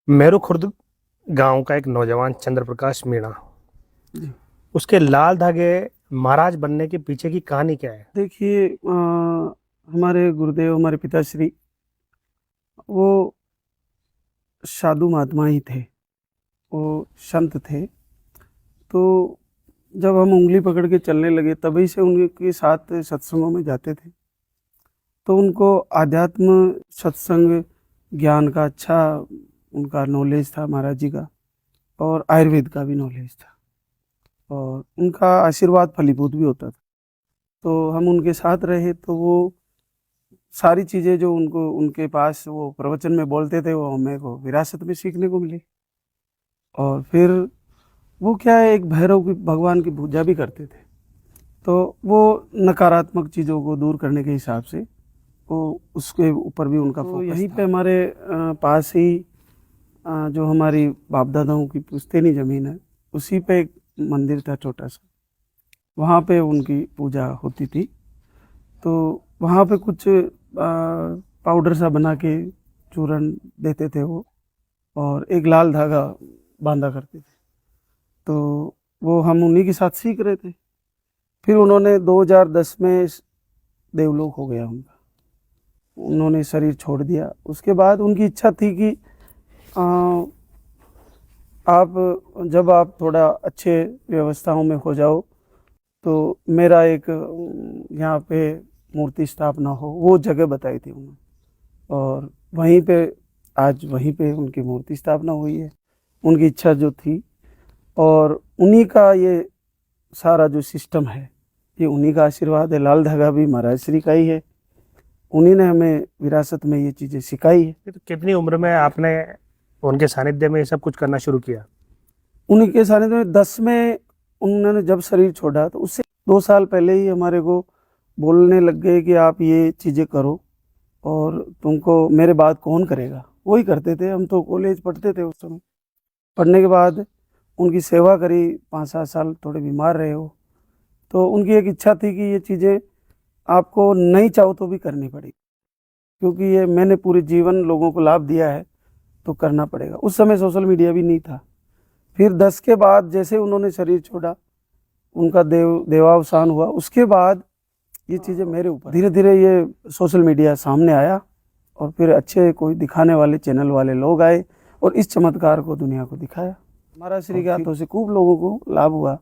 मेरू खुर्द गांव का एक नौजवान चंद्र प्रकाश मीणा, जी। उसके लाल धागे महाराज बनने के पीछे की कहानी क्या है? देखिए हमारे गुरुदेव हमारे पिताश्री वो साधु महात्मा ही थे। वो संत थे। तो जब हम उंगली पकड़ के चलने लगे तभी से उनके साथ सत्संगों में जाते थे। तो उनको आध्यात्म सत्संग ज्ञान का अच्छा उनका नॉलेज था महाराज जी का, और आयुर्वेद का भी नॉलेज था, और उनका आशीर्वाद फलीभूत भी होता था। तो हम उनके साथ रहे तो वो सारी चीज़ें जो उनको उनके पास वो प्रवचन में बोलते थे वो हमें को विरासत में सीखने को मिली। और फिर वो क्या है, एक भैरव की भगवान की पूजा भी करते थे। तो वो नकारात्मक चीज़ों को दूर करने के हिसाब से वो उसके ऊपर भी उनका फोकस यहीं पे हमारे पास ही जो हमारी बाप दादाओं की पुश्तैनी ज़मीन है उसी पे एक मंदिर था छोटा सा, वहाँ पे उनकी पूजा होती थी। तो वहाँ पे कुछ पाउडर सा बना के चूरन देते थे वो, और एक लाल धागा बांधा करते थे। तो वो हम उन्हीं के साथ सीख रहे थे। फिर उन्होंने 2010 में देवलोक हो गया उनका, उन्होंने शरीर छोड़ दिया। उसके बाद उनकी इच्छा थी कि आप जब आप थोड़ा अच्छे व्यवस्थाओं में हो जाओ तो मेरा एक यहाँ पे मूर्ति स्थापना हो, वो जगह बताई थी उन्होंने। और वहीं पे आज वहीं पे उनकी मूर्ति स्थापना हुई है, उनकी इच्छा जो थी। और उन्हीं का ये सारा जो सिस्टम है ये उन्हीं का आशीर्वाद है। लाल धागा भी महाराज श्री का ही है, उन्हीं ने हमें विरासत में ये चीज़ें सिखाई है। तो कितनी उम्र में आपने उनके सानिध्य में ये सब कुछ करना शुरू किया? उन्हीं के सानिध्य में 10 में उन्होंने जब शरीर छोड़ा तो उससे 2 साल पहले ही हमारे को बोलने लग गए कि आप ये चीज़ें करो और तुमको मेरे बाद कौन करेगा। वही करते थे, हम तो कॉलेज पढ़ते थे उस समय। पढ़ने के बाद उनकी सेवा करी 5-7 साल, थोड़े बीमार रहे हो। तो उनकी एक इच्छा थी कि ये चीज़ें आपको नहीं चाहो तो भी करनी पड़ेगी, क्योंकि ये मैंने पूरे जीवन लोगों को लाभ दिया है तो करना पड़ेगा। उस समय सोशल मीडिया भी नहीं था। फिर 10 के बाद जैसे उन्होंने शरीर छोड़ा, उनका देवावसान हुआ, उसके बाद ये चीज़ें मेरे ऊपर धीरे धीरे ये सोशल मीडिया सामने आया, और फिर अच्छे कोई दिखाने वाले चैनल वाले लोग आए और इस चमत्कार को दुनिया को दिखाया। महाराज श्री के हाथों से खूब लोगों को लाभ हुआ।